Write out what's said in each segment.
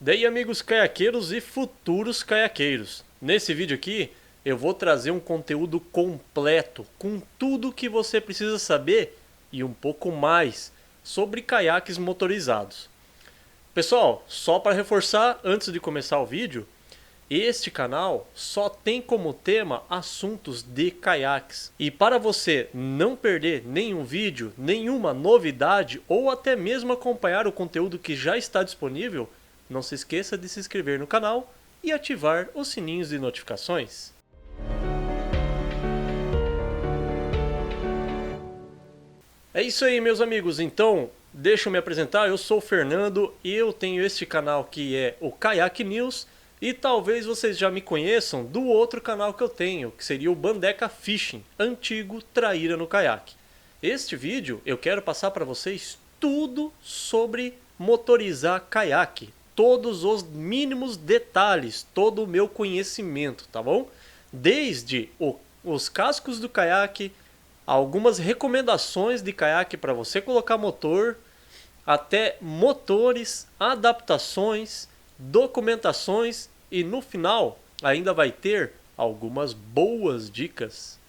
Daí, amigos caiaqueiros e futuros caiaqueiros. Nesse vídeo aqui eu vou trazer um conteúdo completo com tudo que você precisa saber e um pouco mais sobre caiaques motorizados. Pessoal, só para reforçar antes de começar o vídeo, este canal só tem como tema assuntos de caiaques. E para você não perder nenhum vídeo, nenhuma novidade ou até mesmo acompanhar o conteúdo que já está disponível, não se esqueça de se inscrever no canal e ativar os sininhos de notificações. É isso aí, meus amigos. Então, deixa eu me apresentar. Eu sou o Fernando e eu tenho este canal que é o Kayak News. E talvez vocês já me conheçam do outro canal que eu tenho, que seria o Bandeca Fishing, antigo Traíra no Caiaque. Este vídeo eu quero passar para vocês tudo sobre motorizar caiaque. Todos os mínimos detalhes, todo o meu conhecimento, tá bom? Desde os cascos do caiaque, algumas recomendações de caiaque para você colocar motor, até motores, adaptações, documentações e no final ainda vai ter algumas boas dicas.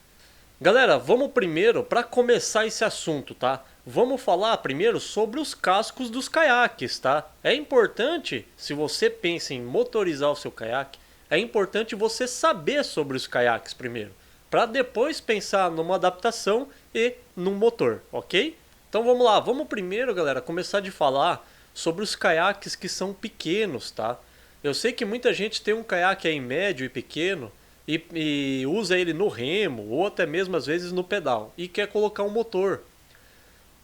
Galera, vamos primeiro, para começar esse assunto, tá? Vamos falar primeiro sobre os cascos dos caiaques, tá? É importante, se você pensa em motorizar o seu caiaque, é importante você saber sobre os caiaques primeiro, para depois pensar numa adaptação e num motor, ok? Então vamos lá, vamos primeiro, galera, começar de falar sobre os caiaques que são pequenos, tá? Eu sei que muita gente tem um caiaque aí médio e pequeno e usa ele no remo ou até mesmo às vezes no pedal e quer colocar um motor.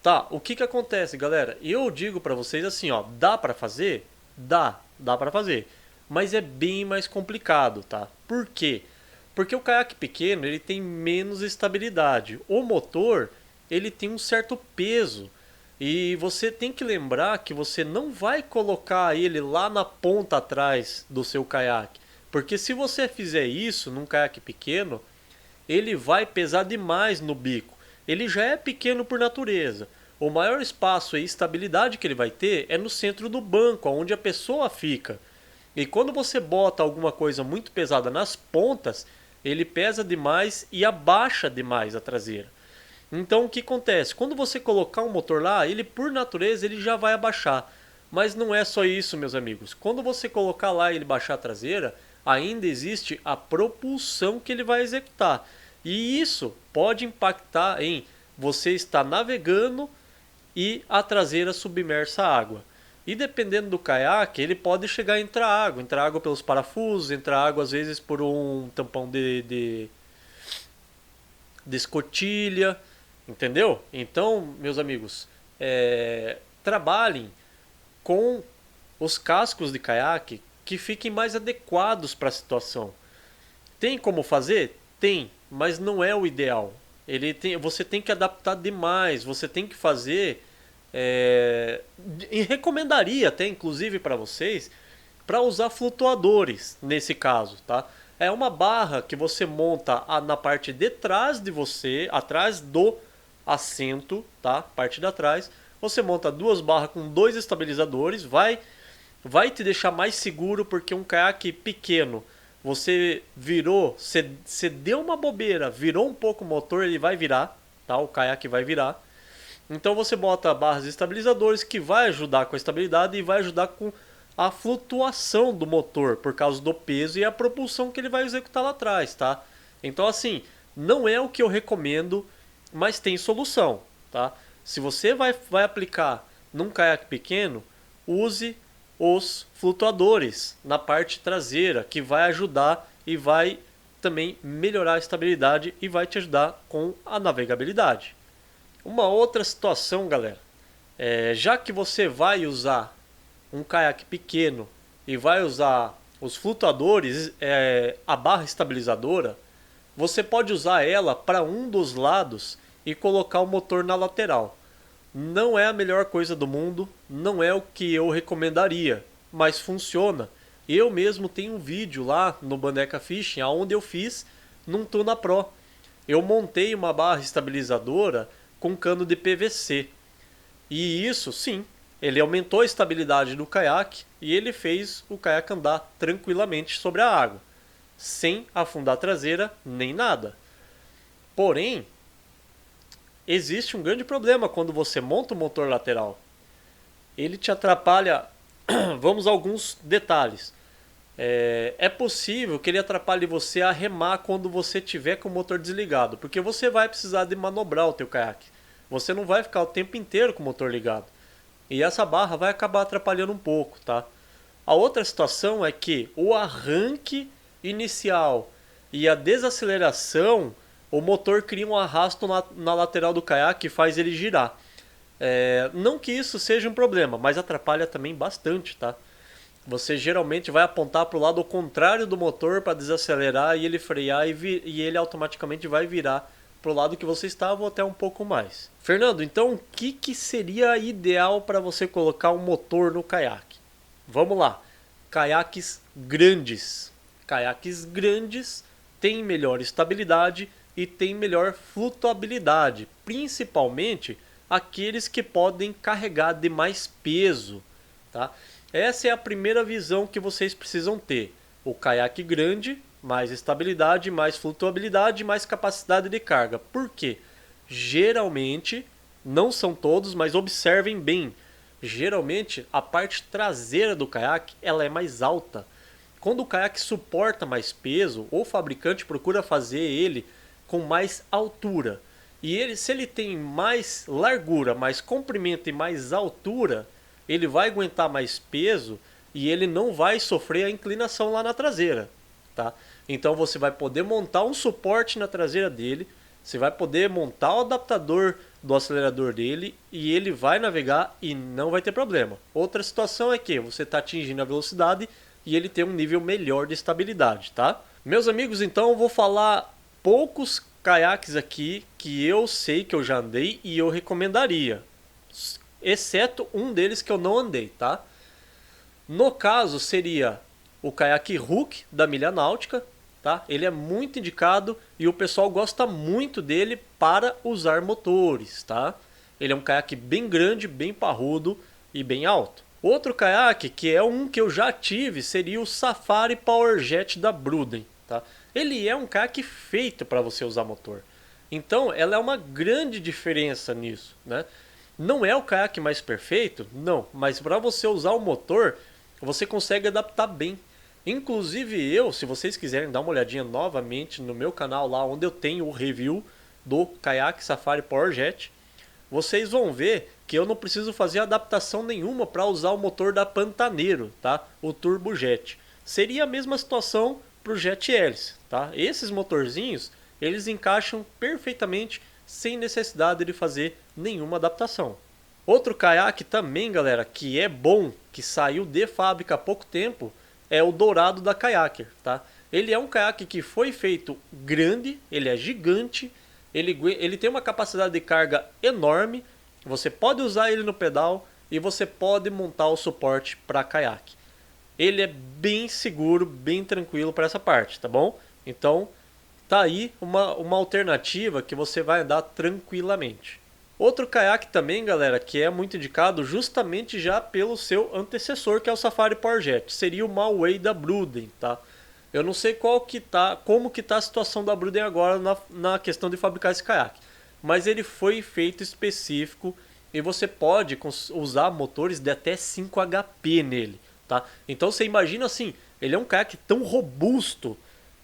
Tá, o que acontece, galera? Eu digo pra vocês assim, ó, dá pra fazer? Dá pra fazer, mas é bem mais complicado, tá? Por quê? Porque o caiaque pequeno, ele tem menos estabilidade. O motor, ele tem um certo peso. E você tem que lembrar que você não vai colocar ele lá na ponta atrás do seu caiaque. Porque se você fizer isso num caiaque pequeno, ele vai pesar demais no bico. Ele já é pequeno por natureza. O maior espaço e estabilidade que ele vai ter é no centro do banco, onde a pessoa fica. E quando você bota alguma coisa muito pesada nas pontas, ele pesa demais e abaixa demais a traseira. Então o que acontece? Quando você colocar um motor lá, ele por natureza ele já vai abaixar. Mas não é só isso, meus amigos. Quando você colocar lá e ele baixar a traseira, ainda existe a propulsão que ele vai executar. E isso pode impactar em você estar navegando e a traseira submersa à água. E dependendo do caiaque, ele pode chegar a entrar água pelos parafusos, entrar água às vezes por um tampão de escotilha. Entendeu? Então, meus amigos, trabalhem com os cascos de caiaque que fiquem mais adequados para a situação. Tem como fazer? Tem, mas não é o ideal. Você tem que adaptar demais, você tem que fazer... e recomendaria até, inclusive, para vocês, para usar flutuadores nesse caso, tá? É uma barra que você monta na parte de trás de você, atrás do assento, tá? Parte de trás. Você monta duas barras com dois estabilizadores, vai te deixar mais seguro, porque um caiaque pequeno, você virou, você deu uma bobeira, virou um pouco o motor, ele vai virar, tá? O caiaque vai virar. Então você bota barras estabilizadores que vai ajudar com a estabilidade e vai ajudar com a flutuação do motor por causa do peso e a propulsão que ele vai executar lá atrás, tá? Então assim, não é o que eu recomendo, mas tem solução, tá? Se você vai aplicar num caiaque pequeno, use os flutuadores na parte traseira, que vai ajudar e vai também melhorar a estabilidade e vai te ajudar com a navegabilidade. Uma outra situação, galera, já que você vai usar um caiaque pequeno e vai usar os flutuadores, a barra estabilizadora, você pode usar ela para um dos lados e colocar o motor na lateral. Não é a melhor coisa do mundo, não é o que eu recomendaria, mas funciona. Eu mesmo tenho um vídeo lá no Bandeca Fishing, onde eu fiz num Tuna Pro. Eu montei uma barra estabilizadora com cano de PVC. E isso, sim, Ele aumentou a estabilidade do caiaque e ele fez o caiaque andar tranquilamente sobre a água, sem afundar a traseira nem nada. Porém, existe um grande problema quando você monta o motor lateral. Ele te atrapalha. Vamos a alguns detalhes. É possível que ele atrapalhe você a remar quando você tiver com o motor desligado, porque você vai precisar de manobrar o teu caiaque. Você não vai ficar o tempo inteiro com o motor ligado. E essa barra vai acabar atrapalhando um pouco, tá? A outra situação é que o arranque inicial e a desaceleração, o motor cria um arrasto na lateral do caiaque e faz ele girar. Não que isso seja um problema, mas atrapalha também bastante, tá? Você geralmente vai apontar para o lado contrário do motor para desacelerar e ele frear e ele automaticamente vai virar para o lado que você estava ou até um pouco mais. Fernando, então o que seria ideal para você colocar um motor no caiaque? Vamos lá. Caiaques grandes. Caiaques grandes têm melhor estabilidade e têm melhor flutuabilidade, principalmente aqueles que podem carregar de mais peso, tá? Essa é a primeira visão que vocês precisam ter. O caiaque grande, mais estabilidade, mais flutuabilidade, mais capacidade de carga. Por quê? Geralmente, não são todos, mas observem bem. Geralmente, a parte traseira do caiaque ela é mais alta. Quando o caiaque suporta mais peso, o fabricante procura fazer ele com mais altura. E se ele tem mais largura, mais comprimento e mais altura, ele vai aguentar mais peso e ele não vai sofrer a inclinação lá na traseira, tá? Então você vai poder montar um suporte na traseira dele, você vai poder montar o adaptador do acelerador dele e ele vai navegar e não vai ter problema. Outra situação é que você está atingindo a velocidade e ele tem um nível melhor de estabilidade, tá? Meus amigos, então eu vou falar poucos caiaques aqui que eu sei que eu já andei e eu recomendaria, exceto um deles que eu não andei, tá? No caso seria o caiaque Hook da Milha Náutica, tá? Ele é muito indicado e o pessoal gosta muito dele para usar motores, tá? Ele é um caiaque bem grande, bem parrudo e bem alto. Outro caiaque, que é um que eu já tive, seria o Safari Powerjet da Bruden, tá? Ele é um caiaque feito para você usar motor. Então, ela é uma grande diferença nisso, né? Não é o caiaque mais perfeito? Não, mas para você usar o motor, você consegue adaptar bem. Inclusive se vocês quiserem dar uma olhadinha novamente no meu canal lá, onde eu tenho o review do caiaque Safari Powerjet, vocês vão ver que eu não preciso fazer adaptação nenhuma para usar o motor da Pantaneiro, tá? O Turbojet. Seria a mesma situação para o Jet Hélice, tá? Esses motorzinhos, eles encaixam perfeitamente sem necessidade de fazer nenhuma adaptação. Outro caiaque também, galera, que é bom, que saiu de fábrica há pouco tempo, é o Dourado da Kayaker, tá? Ele é um caiaque que foi feito grande, ele é gigante, ele tem uma capacidade de carga enorme, você pode usar ele no pedal e você pode montar o suporte para caiaque. Ele é bem seguro, bem tranquilo para essa parte, tá bom? Então, tá aí uma alternativa que você vai andar tranquilamente. Outro caiaque também, galera, que é muito indicado justamente já pelo seu antecessor, que é o Safari Powerjet, seria o Malway da Bruden, tá? Eu não sei como que tá a situação da Bruden agora na questão de fabricar esse caiaque, mas ele foi feito específico e você pode usar motores de até 5 HP nele, tá? Então você imagina assim, ele é um caiaque tão robusto,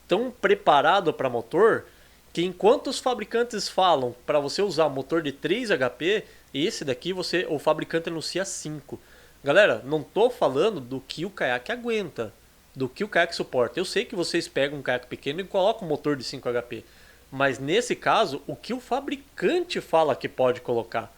tão preparado para motor, que enquanto os fabricantes falam para você usar motor de 3 HP, esse daqui o fabricante anuncia 5. Galera, não tô falando do que o caiaque aguenta, do que o caiaque suporta. Eu sei que vocês pegam um caiaque pequeno e colocam um motor de 5 HP, mas nesse caso, o que o fabricante fala que pode colocar.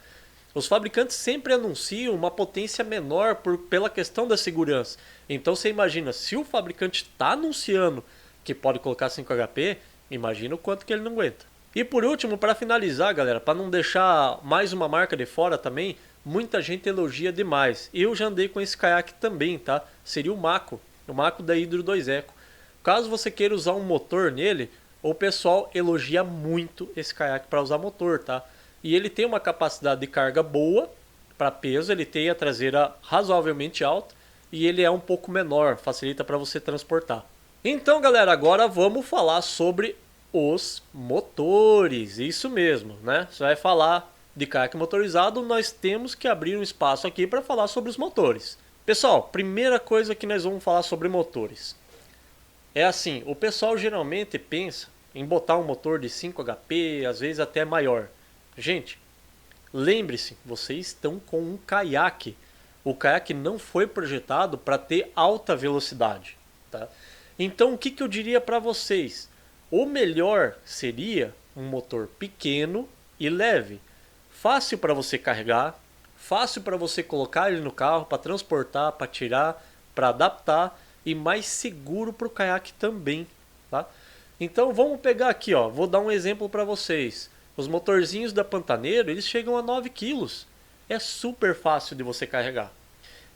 Os fabricantes sempre anunciam uma potência menor pela questão da segurança. Então você imagina, se o fabricante está anunciando que pode colocar 5 HP, imagina o quanto que ele não aguenta. E por último, para finalizar, galera, para não deixar mais uma marca de fora também, muita gente elogia demais. Eu já andei com esse caiaque também, tá? Seria o Mako da Hydro 2 Eco. Caso você queira usar um motor nele, o pessoal elogia muito esse caiaque para usar motor, tá? E ele tem uma capacidade de carga boa, para peso, ele tem a traseira razoavelmente alta e ele é um pouco menor, facilita para você transportar. Então, galera, agora vamos falar sobre os motores. Isso mesmo, né? Você vai falar de caiaque motorizado, nós temos que abrir um espaço aqui para falar sobre os motores. Pessoal, primeira coisa que nós vamos falar sobre motores. É assim, o pessoal geralmente pensa em botar um motor de 5 HP, às vezes até maior. Gente, lembre-se, vocês estão com um caiaque. O caiaque não foi projetado para ter alta velocidade, tá? Então o que eu diria para vocês? O melhor seria um motor pequeno e leve. Fácil para você carregar, fácil para você colocar ele no carro, para transportar, para tirar, para adaptar e mais seguro para o caiaque também, tá? Então vamos pegar aqui, ó, vou dar um exemplo para vocês. Os motorzinhos da Pantaneiro, eles chegam a 9 kg. É super fácil de você carregar.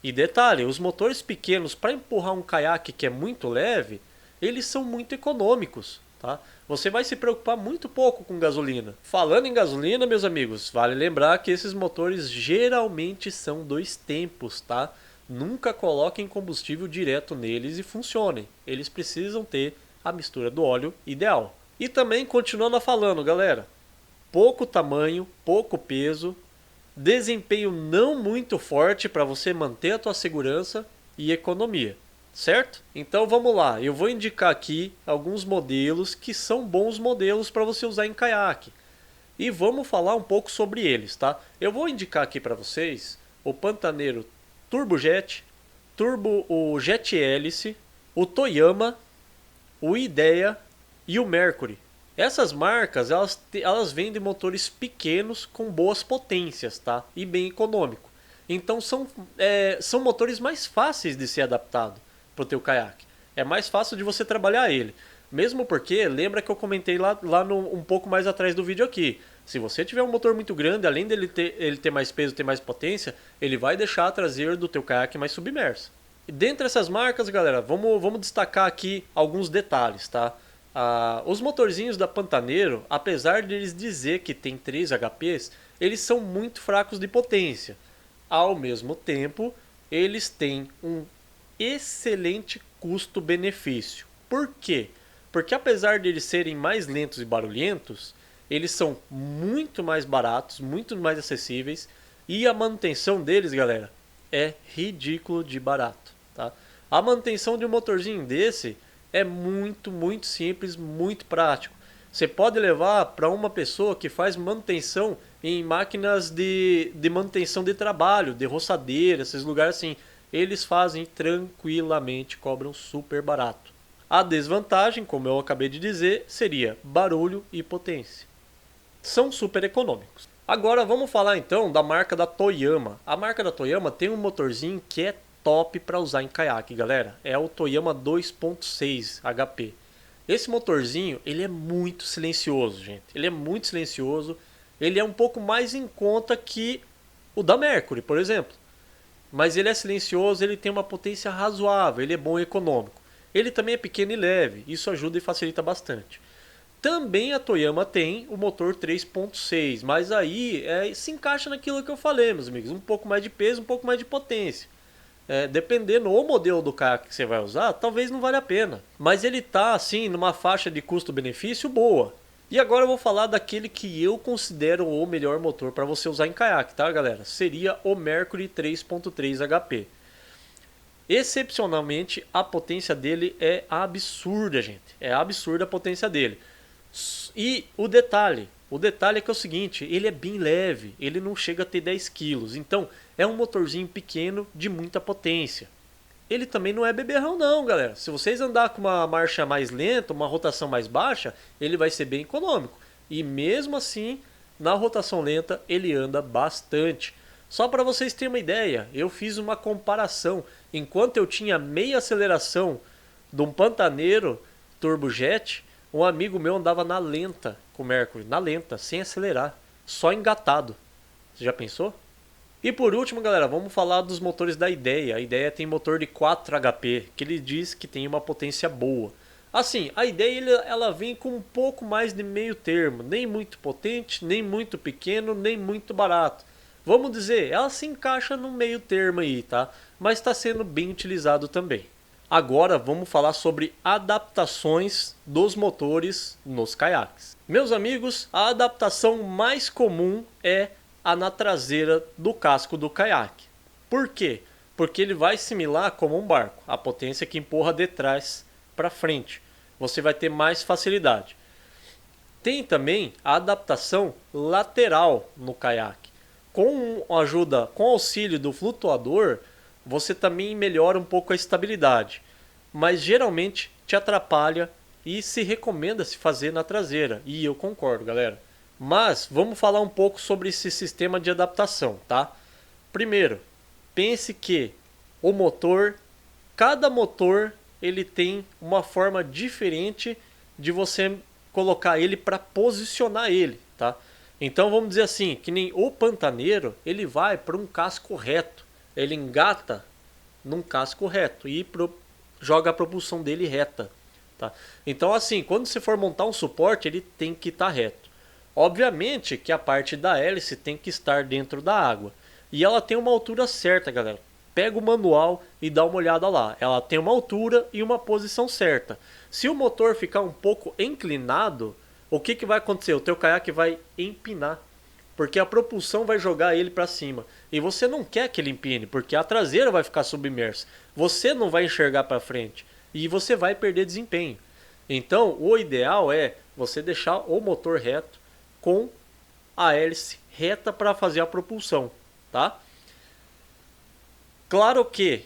E detalhe, os motores pequenos para empurrar um caiaque que é muito leve, eles são muito econômicos, tá? Você vai se preocupar muito pouco com gasolina. Falando em gasolina, meus amigos, vale lembrar que esses motores geralmente são 2 tempos, tá? Nunca coloquem combustível direto neles e funcionem. Eles precisam ter a mistura do óleo ideal. E também, continuando falando, galera, pouco tamanho, pouco peso, desempenho não muito forte para você manter a tua segurança e economia, certo? Então vamos lá, eu vou indicar aqui alguns modelos que são bons modelos para você usar em caiaque. E vamos falar um pouco sobre eles, tá? Eu vou indicar aqui para vocês o Pantaneiro Turbojet, o Jet Hélice, o Toyama, o Idea e o Mercury. Essas marcas, elas vendem motores pequenos com boas potências, tá? E bem econômico. Então são motores mais fáceis de ser adaptado para o teu caiaque. É mais fácil de você trabalhar ele. Mesmo porque, lembra que eu comentei um pouco mais atrás do vídeo aqui. Se você tiver um motor muito grande, além dele ter mais peso, ter mais potência, ele vai deixar a traseira do teu caiaque mais submersa. E dentre essas marcas, galera, vamos destacar aqui alguns detalhes, tá? Os motorzinhos da Pantaneiro, apesar de eles dizer que tem 3 HPs, eles são muito fracos de potência. Ao mesmo tempo, eles têm um excelente custo-benefício. Por quê? Porque apesar de eles serem mais lentos e barulhentos, eles são muito mais baratos, muito mais acessíveis e a manutenção deles, galera, é ridículo de barato, tá? A manutenção de um motorzinho desse é muito simples, muito prático. Você pode levar para uma pessoa que faz manutenção em máquinas de manutenção de trabalho, de roçadeira, esses lugares assim. Eles fazem tranquilamente, cobram super barato. A desvantagem, como eu acabei de dizer, seria barulho e potência. São super econômicos. Agora vamos falar então da marca da Toyama. A marca da Toyama tem um motorzinho que é top para usar em caiaque, galera. É o Toyama 2.6 HP. Esse motorzinho, ele é muito silencioso, gente. Ele é muito silencioso. Ele é um pouco mais em conta que o da Mercury, por exemplo. Mas ele é silencioso, ele tem uma potência razoável, ele é bom e econômico. Ele também é pequeno e leve, isso ajuda e facilita bastante. Também a Toyama tem o motor 3.6, mas aí se encaixa naquilo que eu falei, meus amigos. Um pouco mais de peso, um pouco mais de potência. Dependendo do modelo do caiaque que você vai usar, talvez não valha a pena. Mas ele está assim, numa faixa de custo-benefício boa. E agora eu vou falar daquele que eu considero o melhor motor para você usar em caiaque, tá, galera? Seria o Mercury 3.3 HP. Excepcionalmente, a potência dele é absurda, gente. É absurda a potência dele. E o detalhe é que é o seguinte, ele é bem leve, ele não chega a ter 10 kg. Então, é um motorzinho pequeno de muita potência. Ele também não é beberrão não, galera. Se vocês andar com uma marcha mais lenta, uma rotação mais baixa, ele vai ser bem econômico. E mesmo assim, na rotação lenta, ele anda bastante. Só para vocês terem uma ideia, eu fiz uma comparação. Enquanto eu tinha meia aceleração de um Pantaneiro Turbojet, um amigo meu andava na lenta com o Mercury, na lenta, sem acelerar, só engatado. Você já pensou? E por último, galera, vamos falar dos motores da Idea. A Idea tem motor de 4 HP, que ele diz que tem uma potência boa. Assim, a Idea ela vem com um pouco mais de meio termo, nem muito potente, nem muito pequeno, nem muito barato. Vamos dizer, ela se encaixa no meio termo aí, tá? Mas está sendo bem utilizado também. Agora vamos falar sobre adaptações dos motores nos caiaques. Meus amigos, a adaptação mais comum é a na traseira do casco do caiaque. Por quê? Porque ele vai assimilar como um barco, a potência que empurra de trás para frente. Você vai ter mais facilidade. Tem também a adaptação lateral no caiaque. Com ajuda, com auxílio do flutuador, você também melhora um pouco a estabilidade, mas geralmente te atrapalha e se recomenda se fazer na traseira, e eu concordo, galera. Mas vamos falar um pouco sobre esse sistema de adaptação, tá? Primeiro, pense que o motor, cada motor, ele tem uma forma diferente de você colocar ele para posicionar ele, tá? Então vamos dizer assim, que nem o pantaneiro, ele vai para um casco reto, ele engata num casco reto e joga a propulsão dele reta, tá? Então assim, quando você for montar um suporte, ele tem que estar reto. Obviamente que a parte da hélice tem que estar dentro da água. E ela tem uma altura certa, galera. Pega o manual e dá uma olhada lá. Ela tem uma altura e uma posição certa. Se o motor ficar um pouco inclinado, o que vai acontecer? O teu caiaque vai empinar, porque a propulsão vai jogar ele para cima. E você não quer que ele empine, porque a traseira vai ficar submersa. Você não vai enxergar para frente e você vai perder desempenho. Então, o ideal é você deixar o motor reto com a hélice reta para fazer a propulsão, tá? Claro que,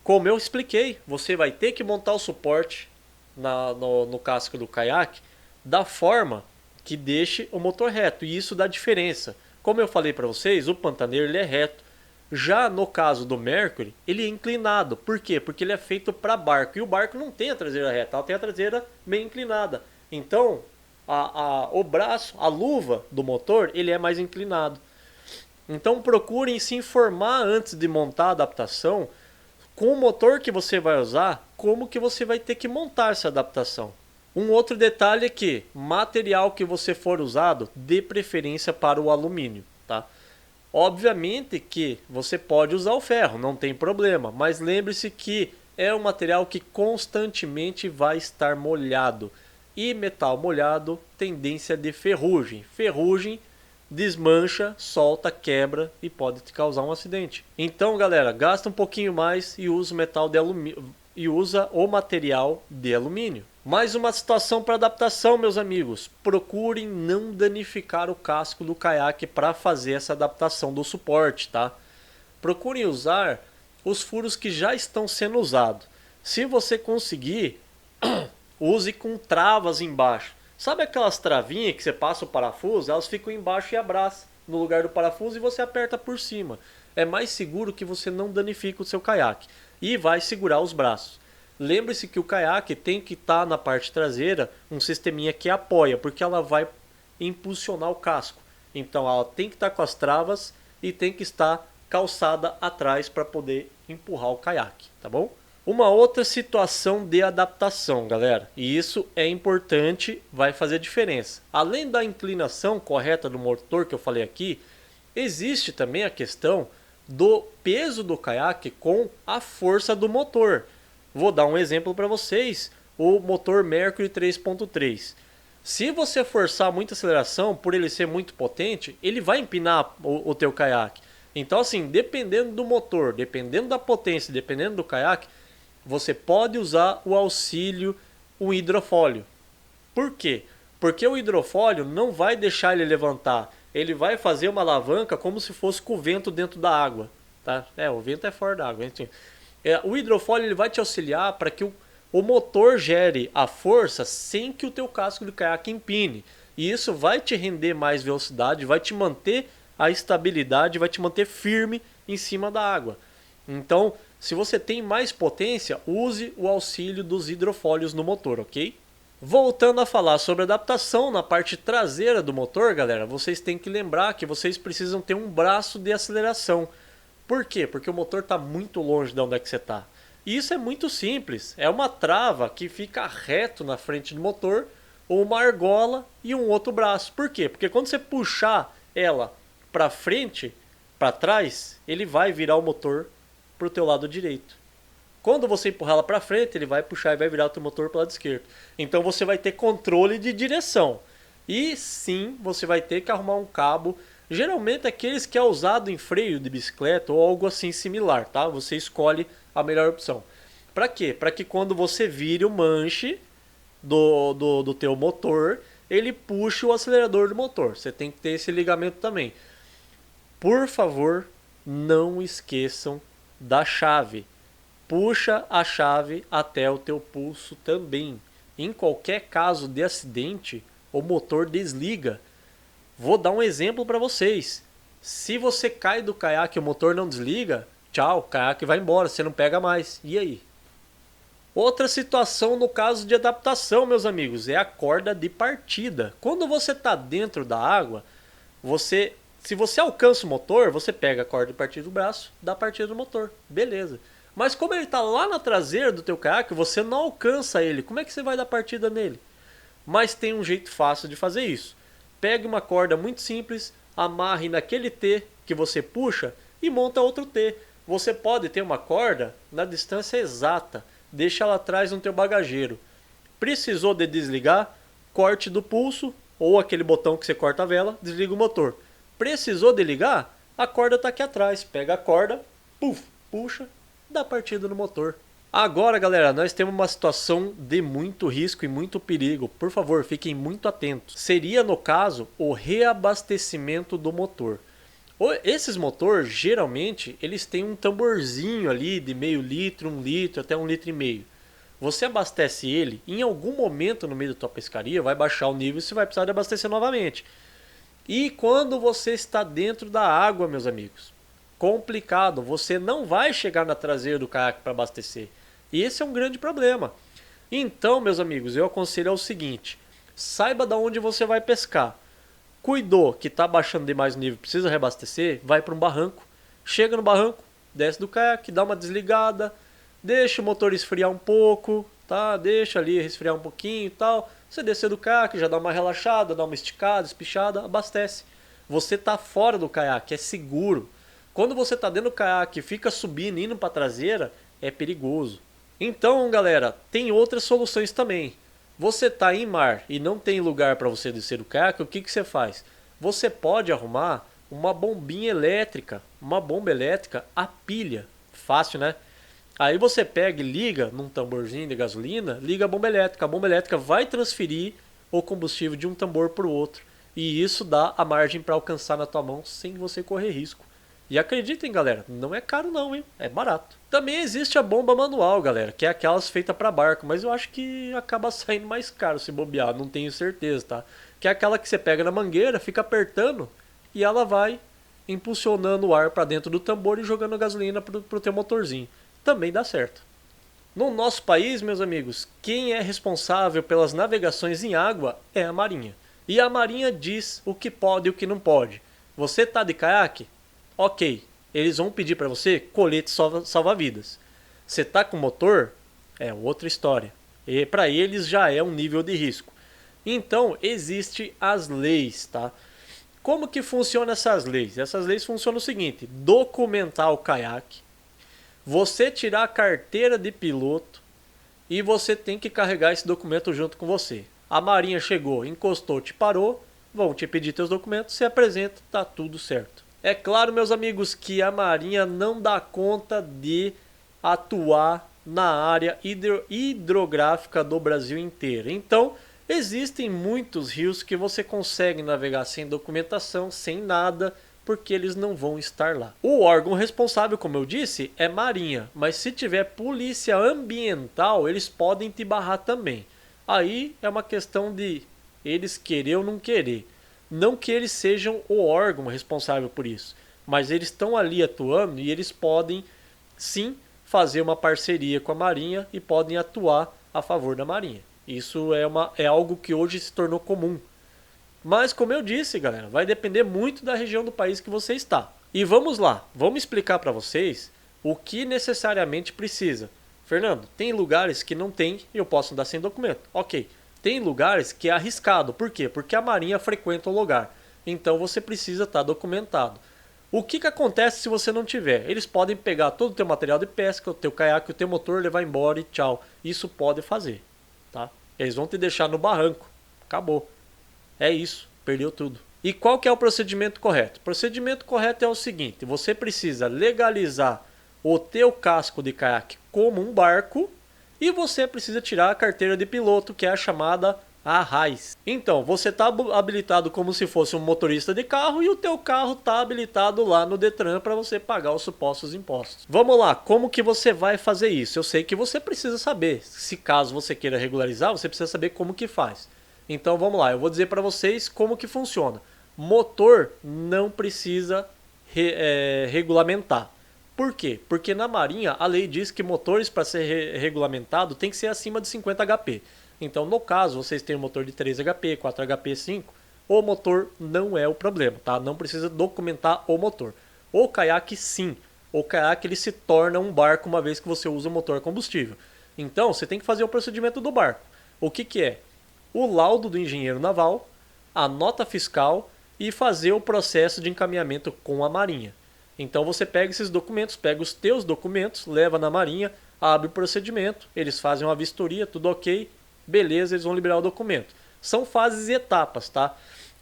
como eu expliquei, você vai ter que montar o suporte no casco do caiaque da forma que deixe o motor reto, e isso dá diferença. Como eu falei para vocês, o pantaneiro ele é reto. Já no caso do Mercury, ele é inclinado. Por quê? Porque ele é feito para barco, e o barco não tem a traseira reta, ela tem a traseira meio inclinada. Então, o braço, a luva do motor, ele é mais inclinado. Então procurem se informar antes de montar a adaptação com o motor que você vai usar, como que você vai ter que montar essa adaptação. Um outro detalhe é que material que você for usado, dê preferência para o alumínio, tá? Obviamente que você pode usar o ferro, não tem problema, mas lembre-se que é um material que constantemente vai estar molhado. E metal molhado, tendência de ferrugem. Ferrugem desmancha, solta, quebra e pode te causar um acidente. Então, galera, gasta um pouquinho mais e usa o metal de alumínio e usa o material de alumínio. Mais uma situação para adaptação, meus amigos. Procurem não danificar o casco do caiaque para fazer essa adaptação do suporte, tá? Procurem usar os furos que já estão sendo usados. Se você conseguir, use com travas embaixo. Sabe aquelas travinhas que você passa o parafuso? Elas ficam embaixo e abraçam no lugar do parafuso e você aperta por cima. É mais seguro que você não danifique o seu caiaque. E vai segurar os braços. Lembre-se que o caiaque tem que estar na parte traseira um sisteminha que apoia, porque ela vai impulsionar o casco. Então ela tem que estar com as travas e tem que estar calçada atrás para poder empurrar o caiaque, tá bom? Uma outra situação de adaptação, galera, e isso é importante, vai fazer diferença. Além da inclinação correta do motor que eu falei aqui, existe também a questão do peso do caiaque com a força do motor. Vou dar um exemplo para vocês, o motor Mercury 3.3. Se você forçar muita aceleração, por ele ser muito potente, ele vai empinar o teu caiaque. Então assim, dependendo do motor, dependendo da potência, dependendo do caiaque, você pode usar o auxílio, o hidrofólio. Por quê? Porque o hidrofólio não vai deixar ele levantar. Ele vai fazer uma alavanca como se fosse com o vento dentro da água. Tá? O vento é fora da água. O hidrofólio ele vai te auxiliar para que o motor gere a força sem que o teu casco de caiaque empine. E isso vai te render mais velocidade, vai te manter a estabilidade, vai te manter firme em cima da água. Então, se você tem mais potência, use o auxílio dos hidrofólios no motor, ok? Voltando a falar sobre adaptação na parte traseira do motor, galera, vocês têm que lembrar que vocês precisam ter um braço de aceleração. Por quê? Porque o motor está muito longe de onde é que você está. E isso é muito simples, é uma trava que fica reto na frente do motor, ou uma argola e um outro braço. Por quê? Porque quando você puxar ela para frente, para trás, ele vai virar o motor para o teu lado direito. Quando você empurrar ela para frente, ele vai puxar e vai virar o teu motor para o lado esquerdo. Então você vai ter controle de direção. E sim, você vai ter que arrumar um cabo, geralmente aqueles que é usado em freio de bicicleta ou algo assim similar, tá? Você escolhe a melhor opção. Para quê? Para que quando você vire o manche do teu motor, ele puxe o acelerador do motor. Você tem que ter esse ligamento também. Por favor, não esqueçam da chave. Puxa a chave até o teu pulso também. Em qualquer caso de acidente, o motor desliga. Vou dar um exemplo para vocês. Se você cai do caiaque e o motor não desliga, tchau, o caiaque vai embora, você não pega mais. E aí? Outra situação no caso de adaptação, meus amigos, é a corda de partida. Quando você está dentro da água, se você alcança o motor, você pega a corda de partida do braço, dá a partida do motor. Beleza. Mas como ele está lá na traseira do teu caiaque, você não alcança ele. Como é que você vai dar partida nele? Mas tem um jeito fácil de fazer isso. Pegue uma corda muito simples, amarre naquele T que você puxa e monta outro T. Você pode ter uma corda na distância exata. Deixa ela atrás no teu bagageiro. Precisou de desligar? Corte do pulso ou aquele botão que você corta a vela, desliga o motor. Precisou de ligar? A corda está aqui atrás. Pega a corda, puxa, dá partida no motor. Agora, galera, nós temos uma situação de muito risco e muito perigo. Por favor, fiquem muito atentos. Seria, no caso, o reabastecimento do motor. Esses motores, geralmente, eles têm um tamborzinho ali de meio litro, 1 litro, até 1,5 litro. Você abastece ele, em algum momento no meio da tua pescaria, vai baixar o nível e você vai precisar de abastecer novamente. E quando você está dentro da água, meus amigos, complicado, você não vai chegar na traseira do caiaque para abastecer. E esse é um grande problema. Então, meus amigos, eu aconselho o seguinte: saiba de onde você vai pescar. Cuidou que está baixando demais o nível, precisa reabastecer, vai para um barranco. Chega no barranco, desce do caiaque, dá uma desligada, deixa o motor esfriar um pouco, tá? Deixa ali resfriar um pouquinho e tal. Você descer do caiaque, já dá uma relaxada, dá uma esticada, espichada, abastece. Você está fora do caiaque, é seguro. Quando você está dentro do caiaque e fica subindo, indo para a traseira, é perigoso. Então, galera, tem outras soluções também. Você está em mar e não tem lugar para você descer do caiaque, o que você faz? Você pode arrumar uma bombinha elétrica, uma bomba elétrica a pilha. Fácil, né? Aí você pega e liga num tamborzinho de gasolina, liga a bomba elétrica. A bomba elétrica vai transferir o combustível de um tambor para o outro. E isso dá a margem para alcançar na tua mão sem você correr risco. E acreditem, galera, não é caro não, hein? É barato. Também existe a bomba manual, galera, que é aquelas feitas para barco, mas eu acho que acaba saindo mais caro se bobear, não tenho certeza, tá? Que é aquela que você pega na mangueira, fica apertando e ela vai impulsionando o ar para dentro do tambor e jogando gasolina pro teu motorzinho. Também dá certo. No nosso país, meus amigos, quem é responsável pelas navegações em água é a Marinha. E a Marinha diz o que pode e o que não pode. Você tá de caiaque? Ok, eles vão pedir para você colete salva-vidas. Você tá com motor? É outra história. E para eles já é um nível de risco. Então, existem as leis, tá? Como que funcionam essas leis? Essas leis funcionam o seguinte: documentar o caiaque, você tirar a carteira de piloto e você tem que carregar esse documento junto com você. A Marinha chegou, encostou, te parou, vão te pedir teus documentos, você apresenta, tá tudo certo. É claro, meus amigos, que a Marinha não dá conta de atuar na área hidrográfica do Brasil inteiro. Então, existem muitos rios que você consegue navegar sem documentação, sem nada, porque eles não vão estar lá. O órgão responsável, como eu disse, é Marinha, mas se tiver polícia ambiental, eles podem te barrar também. Aí é uma questão de eles querer ou não querer. Não que eles sejam o órgão responsável por isso, mas eles estão ali atuando e eles podem sim fazer uma parceria com a Marinha e podem atuar a favor da Marinha. Isso é algo que hoje se tornou comum. Mas como eu disse, galera, vai depender muito da região do país que você está. E vamos lá, vamos explicar para vocês o que necessariamente precisa. Fernando, tem lugares que não tem e eu posso andar sem documento. Ok. Tem lugares que é arriscado. Por quê? Porque a Marinha frequenta o lugar. Então você precisa estar documentado. O que acontece se você não tiver? Eles podem pegar todo o teu material de pesca, o teu caiaque, o teu motor, levar embora e tchau. Isso pode fazer, tá? Eles vão te deixar no barranco. Acabou. É isso, perdeu tudo. E qual que é o procedimento correto? O procedimento correto é o seguinte, você precisa legalizar o teu casco de caiaque como um barco e você precisa tirar a carteira de piloto, que é a chamada Arrais. Então, você está habilitado como se fosse um motorista de carro e o teu carro está habilitado lá no Detran para você pagar os supostos impostos. Vamos lá, como que você vai fazer isso? Eu sei que você precisa saber. Se caso você queira regularizar, você precisa saber como que faz. Então vamos lá, eu vou dizer para vocês como que funciona. Motor não precisa regulamentar. Por quê? Porque na Marinha a lei diz que motores para ser regulamentado tem que ser acima de 50 HP. Então no caso vocês têm um motor de 3 HP, 4 HP, 5, o motor não é o problema, tá? Não precisa documentar o motor. O caiaque sim, o caiaque ele se torna um barco uma vez que você usa o motor a combustível. Então você tem que fazer o procedimento do barco. O que é? O laudo do engenheiro naval, a nota fiscal e fazer o processo de encaminhamento com a Marinha. Então você pega esses documentos, pega os teus documentos, leva na Marinha, abre o procedimento, eles fazem uma vistoria, tudo ok, beleza, eles vão liberar o documento. São fases e etapas, tá?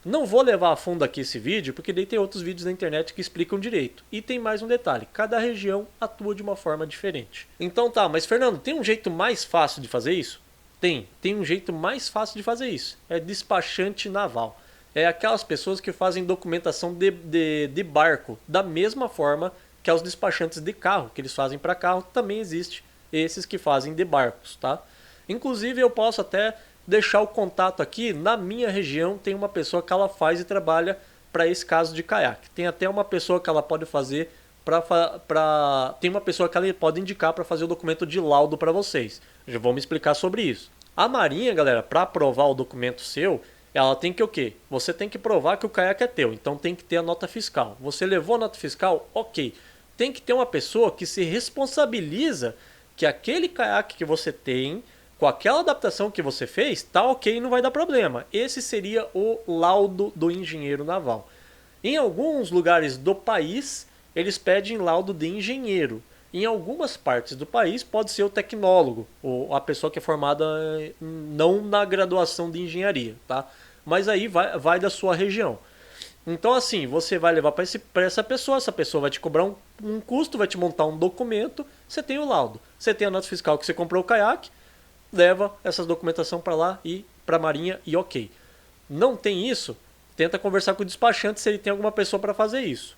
Não vou levar a fundo aqui esse vídeo, porque daí tem outros vídeos na internet que explicam direito. E tem mais um detalhe, cada região atua de uma forma diferente. Então tá, mas Fernando, tem um jeito mais fácil de fazer isso? Tem um jeito mais fácil de fazer isso. É despachante naval. É aquelas pessoas que fazem documentação de barco, da mesma forma que os despachantes de carro, que eles fazem para carro, também existe esses que fazem de barcos, tá? Inclusive eu posso até deixar o contato aqui, na minha região tem uma pessoa que ela faz e trabalha para esse caso de caiaque. Tem até uma pessoa que ela pode fazer tem uma pessoa que ela pode indicar para fazer o documento de laudo para vocês. Já vou me explicar sobre isso. A Marinha, galera, para aprovar o documento seu, ela tem que o quê? Você tem que provar que o caiaque é teu, então tem que ter a nota fiscal. Você levou a nota fiscal? Ok. Tem que ter uma pessoa que se responsabiliza que aquele caiaque que você tem, com aquela adaptação que você fez, tá ok e não vai dar problema. Esse seria o laudo do engenheiro naval. Em alguns lugares do país, eles pedem laudo de engenheiro. Em algumas partes do país pode ser o tecnólogo, ou a pessoa que é formada não na graduação de engenharia, tá? Mas aí vai da sua região. Então assim, você vai levar para essa pessoa vai te cobrar um custo, vai te montar um documento, você tem o laudo. Você tem a nota fiscal que você comprou o caiaque, leva essa documentação para lá e para a Marinha e ok. Não tem isso? Tenta conversar com o despachante se ele tem alguma pessoa para fazer isso.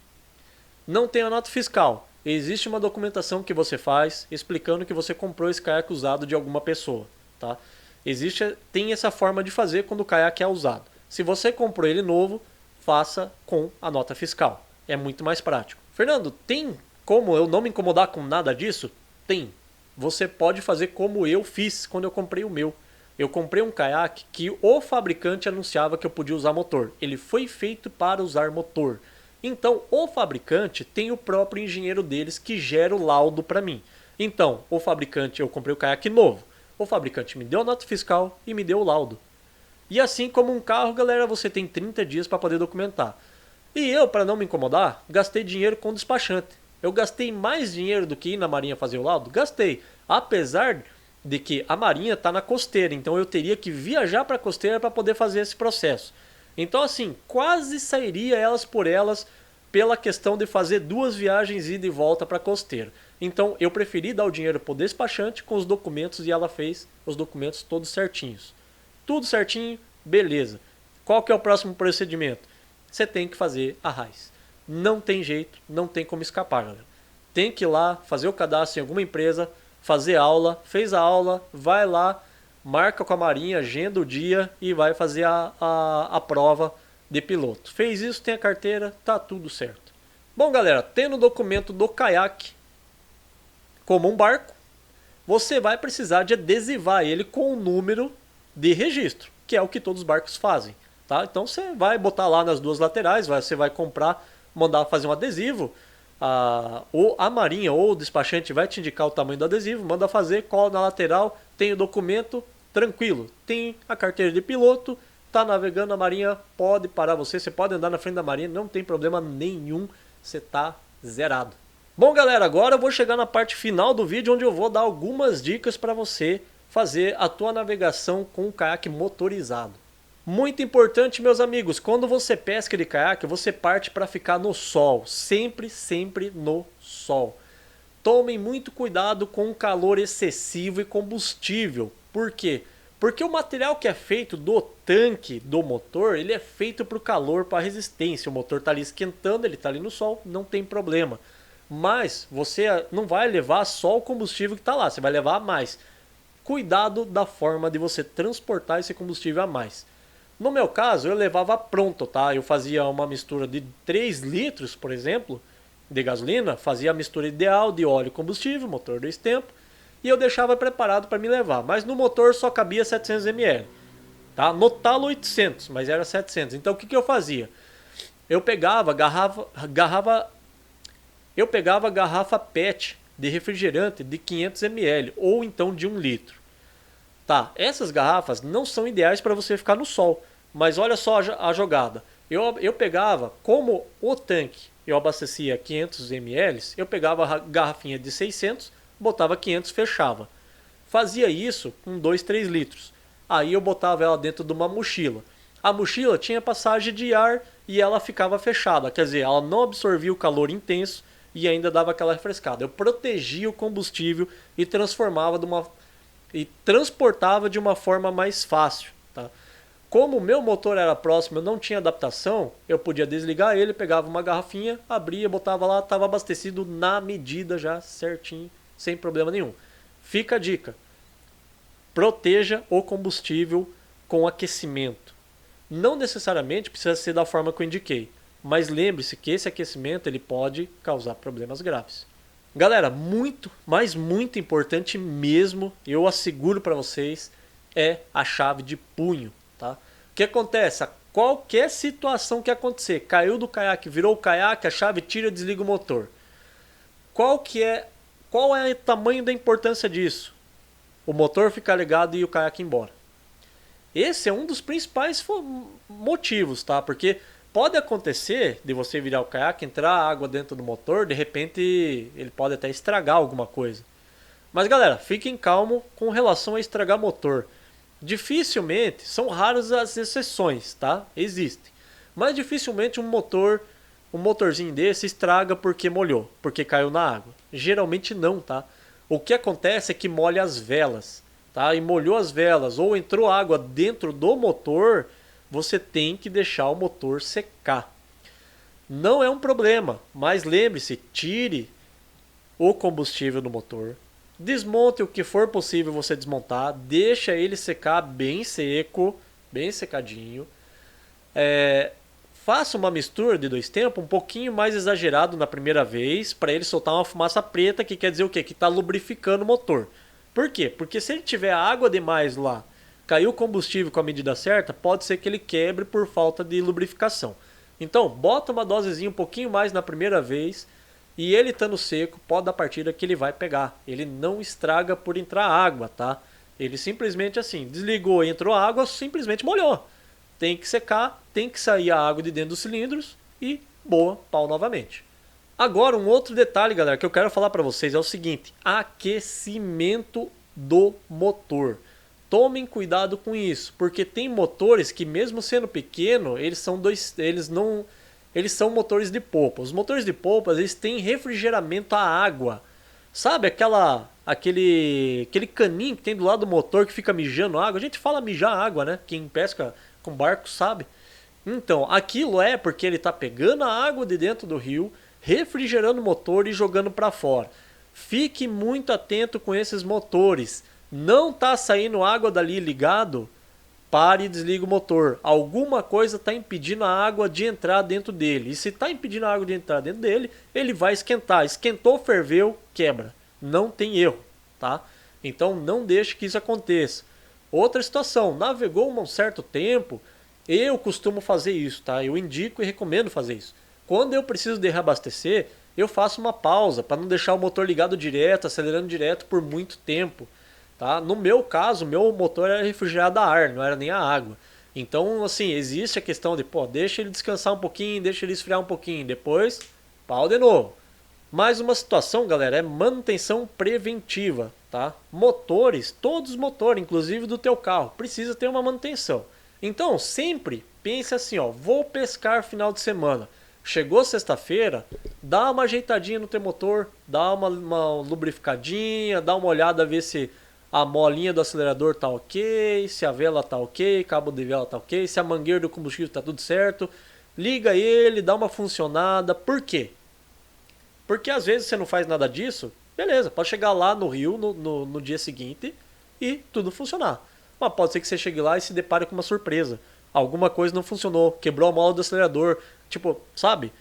Não tem a nota fiscal. Existe uma documentação que você faz explicando que você comprou esse caiaque usado de alguma pessoa, tá? Tem essa forma de fazer quando o caiaque é usado. Se você comprou ele novo, faça com a nota fiscal. É muito mais prático. Fernando, tem como eu não me incomodar com nada disso? Tem. Você pode fazer como eu fiz quando eu comprei o meu. Eu comprei um caiaque que o fabricante anunciava que eu podia usar motor. Ele foi feito para usar motor. Então, o fabricante tem o próprio engenheiro deles que gera o laudo para mim. Então, o fabricante, eu comprei o caiaque novo. O fabricante me deu a nota fiscal e me deu o laudo. E assim como um carro, galera, você tem 30 dias para poder documentar. E eu, para não me incomodar, gastei dinheiro com o despachante. Eu gastei mais dinheiro do que ir na Marinha fazer o laudo? Gastei. Apesar de que a Marinha está na costeira, então eu teria que viajar para a costeira para poder fazer esse processo. Então assim, quase sairia elas por elas pela questão de fazer 2 viagens ida e volta para a costeira. Então eu preferi dar o dinheiro para o despachante com os documentos e ela fez os documentos todos certinhos. Tudo certinho, beleza. Qual que é o próximo procedimento? Você tem que fazer a RAIS. Não tem jeito, não tem como escapar, galera. Tem que ir lá, fazer o cadastro em alguma empresa, fazer aula, fez a aula, vai lá, marca com a Marinha, agenda o dia e vai fazer a prova de piloto. Fez isso, tem a carteira, tá tudo certo. Bom, galera, tendo o documento do caiaque como um barco, você vai precisar de adesivar ele com o número de registro, que é o que todos os barcos fazem. Tá? Então você vai botar lá nas 2 laterais, você vai comprar, mandar fazer um adesivo, a Marinha ou o despachante vai te indicar o tamanho do adesivo, manda fazer, cola na lateral, tem o documento, tranquilo, tem a carteira de piloto, tá navegando, a Marinha pode parar você pode andar na frente da Marinha, não tem problema nenhum, você tá zerado. Bom galera, agora eu vou chegar na parte final do vídeo onde eu vou dar algumas dicas para você fazer a tua navegação com um caiaque motorizado. Muito importante, meus amigos, quando você pesca de caiaque, você parte para ficar no sol, sempre no sol. Tomem muito cuidado com o calor excessivo e combustível. Por quê? Porque o material que é feito do tanque do motor, ele é feito para o calor, para a resistência. O motor está ali esquentando, ele está ali no sol, não tem problema. Mas você não vai levar só o combustível que está lá, você vai levar a mais. Cuidado da forma de você transportar esse combustível a mais. No meu caso, eu levava pronto, tá? Eu fazia uma mistura de 3 litros, por exemplo, de gasolina, fazia a mistura ideal de óleo e combustível, motor 2 tempos, e eu deixava preparado para me levar. Mas no motor só cabia 700 ml. Tá? No talo 800, mas era 700. Então o que eu fazia? Eu pegava garrafa PET de refrigerante de 500 ml ou então de 1 litro. Tá, essas garrafas não são ideais para você ficar no sol, mas olha só a jogada. Eu pegava, como o tanque eu abastecia 500 ml, eu pegava a garrafinha de 600, botava 500, fechava. Fazia isso com 2, 3 litros. Aí eu botava ela dentro de uma mochila. A mochila tinha passagem de ar e ela ficava fechada, quer dizer, ela não absorvia o calor intenso e ainda dava aquela refrescada. Eu protegia o combustível e transportava de uma forma mais fácil. Tá? Como o meu motor era próximo, eu não tinha adaptação, eu podia desligar ele, pegava uma garrafinha, abria, botava lá, estava abastecido na medida já certinho, sem problema nenhum. Fica a dica, proteja o combustível com aquecimento. Não necessariamente precisa ser da forma que eu indiquei, mas lembre-se que esse aquecimento ele pode causar problemas graves. Galera, muito importante mesmo, eu asseguro para vocês, é a chave de punho. Tá? O que acontece? Qualquer situação que acontecer, caiu do caiaque, virou o caiaque, a chave tira e desliga o motor. Qual é o tamanho da importância disso? O motor ficar ligado e o caiaque ir embora. Esse é um dos principais motivos, tá? Porque pode acontecer de você virar o caiaque, entrar água dentro do motor, de repente ele pode até estragar alguma coisa. Mas galera, fiquem calmos com relação a estragar motor. Dificilmente, são raras as exceções, tá? Existem. Mas dificilmente um motorzinho desse estraga porque molhou, porque caiu na água. Geralmente não, tá? O que acontece é que molha as velas, tá? E molhou as velas ou entrou água dentro do motor, você tem que deixar o motor secar. Não é um problema, mas lembre-se, tire o combustível do motor. Desmonte o que for possível você desmontar, deixa ele secar bem seco, bem secadinho. Faça uma mistura de 2 tempos um pouquinho mais exagerado na primeira vez, para ele soltar uma fumaça preta, que quer dizer o quê? Que está lubrificando o motor. Por quê? Porque se ele tiver água demais lá, caiu o combustível com a medida certa, pode ser que ele quebre por falta de lubrificação. Então, bota uma dosezinha um pouquinho mais na primeira vez. E ele estando seco, pode dar partida que ele vai pegar. Ele não estraga por entrar água, tá? Ele simplesmente assim, desligou e entrou água, simplesmente molhou. Tem que secar, tem que sair a água de dentro dos cilindros e boa, pau novamente. Agora um outro detalhe, galera, que eu quero falar para vocês é o seguinte. Aquecimento do motor. Tomem cuidado com isso, porque tem motores que mesmo sendo pequeno, eles são motores de polpa. Os motores de polpa, eles têm refrigeramento à água. Sabe aquele caninho que tem do lado do motor que fica mijando água? A gente fala mijar água, né? Quem pesca com barco sabe. Então, aquilo é porque ele está pegando a água de dentro do rio, refrigerando o motor e jogando para fora. Fique muito atento com esses motores. Não está saindo água dali ligado? Pare e desliga o motor. Alguma coisa está impedindo a água de entrar dentro dele. E se está impedindo a água de entrar dentro dele, ele vai esquentar. Esquentou, ferveu, quebra. Não tem erro, tá? Então não deixe que isso aconteça. Outra situação, navegou um certo tempo, eu costumo fazer isso, tá? Eu indico e recomendo fazer isso. Quando eu preciso de reabastecer, eu faço uma pausa para não deixar o motor ligado direto, acelerando direto por muito tempo. Tá? No meu caso, meu motor era refrigerado a ar, não era nem a água. Então, assim, existe a questão de, deixa ele descansar um pouquinho, deixa ele esfriar um pouquinho, depois pau de novo. Mais uma situação, galera, é manutenção preventiva, tá? Motores, todos os motores, inclusive do teu carro, precisa ter uma manutenção. Então, sempre pense assim, ó, vou pescar final de semana. Chegou sexta-feira, dá uma ajeitadinha no teu motor, dá uma lubrificadinha, dá uma olhada, ver se a molinha do acelerador tá ok, se a vela tá ok, cabo de vela tá ok, se a mangueira do combustível tá tudo certo. Liga ele, dá uma funcionada. Por quê? Porque às vezes você não faz nada disso, beleza, pode chegar lá no Rio no dia seguinte e tudo funcionar. Mas pode ser que você chegue lá e se depare com uma surpresa. Alguma coisa não funcionou, quebrou a mola do acelerador. Tipo, sabe?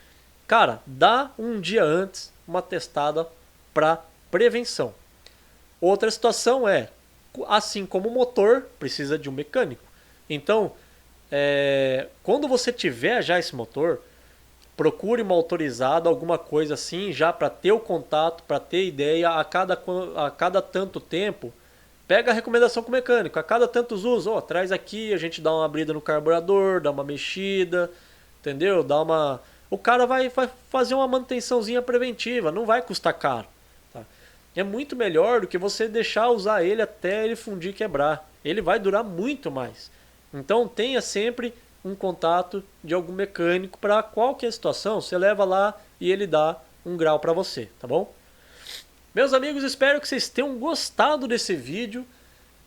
Cara, dá um dia antes uma testada para prevenção. Outra situação é, assim como o motor, precisa de um mecânico. Então, quando você tiver já esse motor, procure uma autorizada, alguma coisa assim, já para ter o contato, para ter ideia, a cada tanto tempo, pega a recomendação com o mecânico, a cada tantos usos, ó, traz aqui, a gente dá uma abrida no carburador, dá uma mexida, entendeu? O cara vai fazer uma manutençãozinha preventiva, não vai custar caro. Tá? É muito melhor do que você deixar usar ele até ele fundir e quebrar. Ele vai durar muito mais. Então tenha sempre um contato de algum mecânico para qualquer situação, você leva lá e ele dá um grau para você, tá bom? Meus amigos, espero que vocês tenham gostado desse vídeo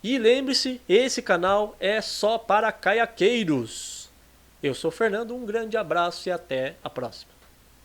e lembre-se, esse canal é só para caiaqueiros. Eu sou o Fernando, um grande abraço e até a próxima.